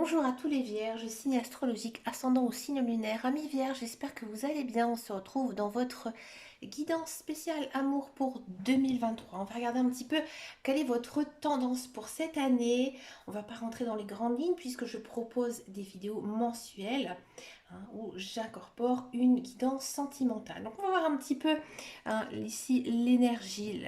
Bonjour à tous les vierges, signe astrologique, ascendant au signe lunaire, amis vierges, j'espère que vous allez bien. On se retrouve dans votre guidance spéciale amour pour 2023. On va regarder un petit peu quelle est votre tendance pour cette année. On va pas rentrer dans les grandes lignes puisque je propose des vidéos mensuelles où j'incorpore une guidance sentimentale. Donc on va voir un petit peu ici l'énergie,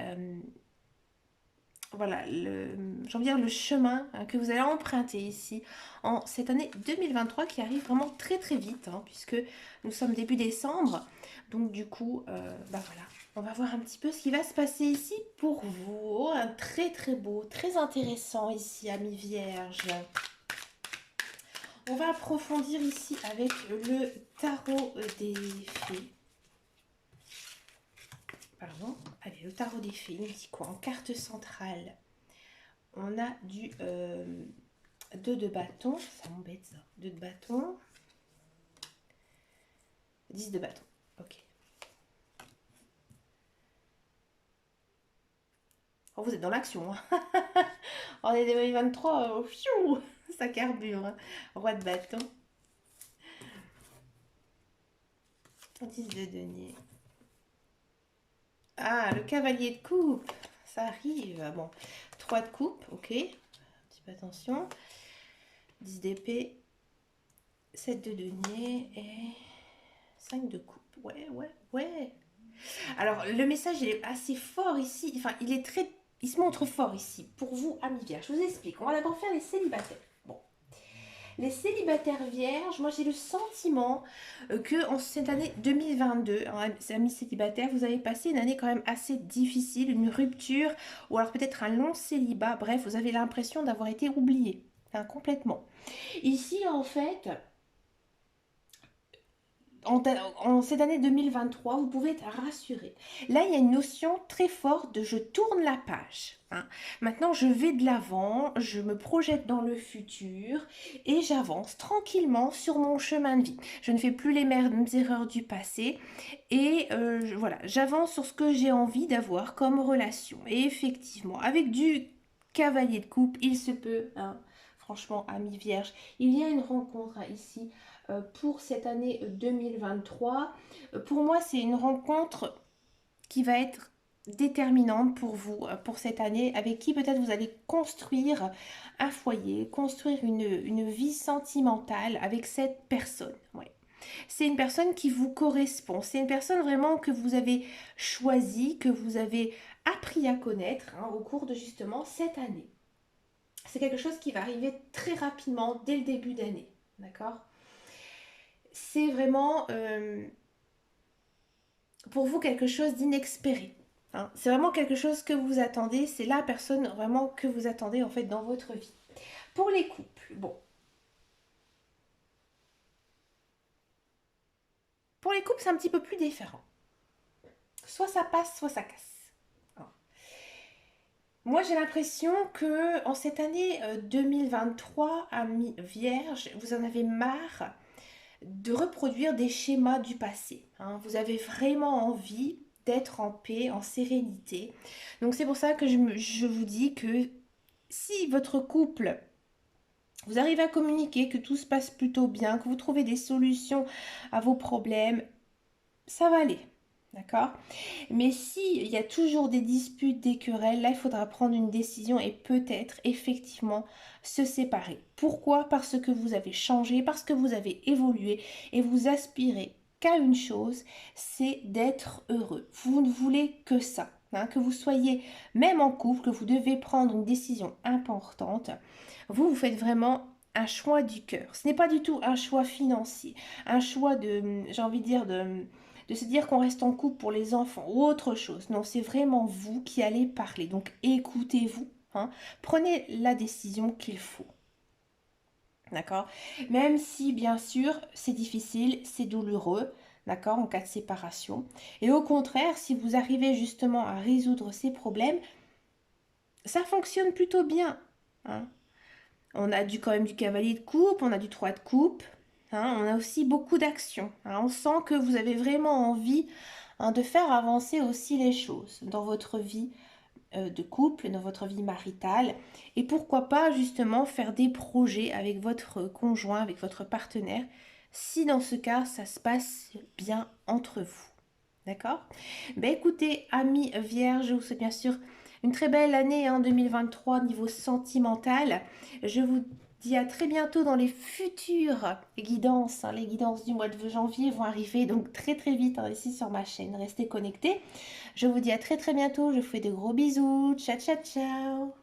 voilà, j'ai envie de dire le chemin que vous allez emprunter ici en cette année 2023 qui arrive vraiment très très vite, puisque nous sommes début décembre. Donc du coup, voilà, on va voir un petit peu ce qui va se passer ici pour vous. Oh, un très très beau, très intéressant ici, amis vierges. On va approfondir ici avec le tarot des fées. Pardon. Allez, le tarot des fées, il nous dit quoi en carte centrale? On a du 2 de bâton, ça m'embête ça. 2 de bâton, 10 de bâton. Ok. Oh, vous êtes dans l'action. On est 2023, ça carbure. Roi de bâton. 10 de denier. Ah, le cavalier de coupe. Ça arrive. Bon, 3 de coupe, ok. Un petit peu attention. 10 d'épée. 7 de denier et 5 de coupe. Ouais. Alors, le message il est assez fort ici. Enfin, il se montre fort ici. Pour vous, amis vierges, je vous explique. On va d'abord faire les célibataires. Bon. Les célibataires vierges, moi j'ai le sentiment que en cette année 2022, amis célibataires, vous avez passé une année quand même assez difficile, une rupture, ou alors peut-être un long célibat. Bref, vous avez l'impression d'avoir été oublié. Enfin, complètement. Ici, en fait, en cette année 2023, vous pouvez être rassuré. Là, il y a une notion très forte de je tourne la page. Maintenant, je vais de l'avant, je me projette dans le futur et j'avance tranquillement sur mon chemin de vie. Je ne fais plus les mêmes erreurs du passé et voilà, j'avance sur ce que j'ai envie d'avoir comme relation. Et effectivement, avec du cavalier de coupe, il se peut, franchement, amis vierges, il y a une rencontre ici pour cette année 2023. Pour moi, c'est une rencontre qui va être déterminante pour vous, pour cette année, avec qui peut-être vous allez construire un foyer, construire une vie sentimentale avec cette personne. Ouais. C'est une personne qui vous correspond, c'est une personne vraiment que vous avez choisie, que vous avez appris à connaître au cours de justement cette année. C'est quelque chose qui va arriver très rapidement dès le début d'année, d'accord? C'est vraiment pour vous quelque chose d'inexpéré. C'est vraiment quelque chose que vous attendez, c'est la personne vraiment que vous attendez en fait dans votre vie. Pour les couples, bon. Pour les couples, c'est un petit peu plus différent. Soit ça passe, soit ça casse. Moi, j'ai l'impression que en cette année 2023, amis vierges, vous en avez marre de reproduire des schémas du passé. Vous avez vraiment envie d'être en paix, en sérénité. Donc c'est pour ça que je vous dis que si votre couple, vous arrivez à communiquer, que tout se passe plutôt bien, que vous trouvez des solutions à vos problèmes, ça va aller. D'accord? Mais s'il y a toujours des disputes, des querelles, là il faudra prendre une décision et peut-être effectivement se séparer. Pourquoi? Parce que vous avez changé, parce que vous avez évolué et vous aspirez qu'à une chose, c'est d'être heureux. Vous ne voulez que ça. Que vous soyez même en couple, que vous devez prendre une décision importante, vous faites vraiment un choix du cœur. Ce n'est pas du tout un choix financier, un choix de, j'ai envie de dire, de se dire qu'on reste en couple pour les enfants ou autre chose. Non, c'est vraiment vous qui allez parler. Donc écoutez-vous, prenez la décision qu'il faut. D'accord? Même si, bien sûr, c'est difficile, c'est douloureux, d'accord, en cas de séparation. Et au contraire, si vous arrivez justement à résoudre ces problèmes, ça fonctionne plutôt bien. On a quand même du cavalier de coupe, on a du 3 de coupe, on a aussi beaucoup d'actions. On sent que vous avez vraiment envie de faire avancer aussi les choses dans votre vie de couple, dans votre vie maritale. Et pourquoi pas justement faire des projets avec votre conjoint, avec votre partenaire, si dans ce cas, ça se passe bien entre vous. D'accord? Ben écoutez, amis vierges, je vous souhaite bien sûr une très belle année en 2023 niveau sentimental. Je vous dis à très bientôt dans les futures guidances. Les guidances du mois de janvier vont arriver donc très très vite ici sur ma chaîne. Restez connectés. Je vous dis à très très bientôt. Je vous fais de gros bisous. Ciao ciao ciao.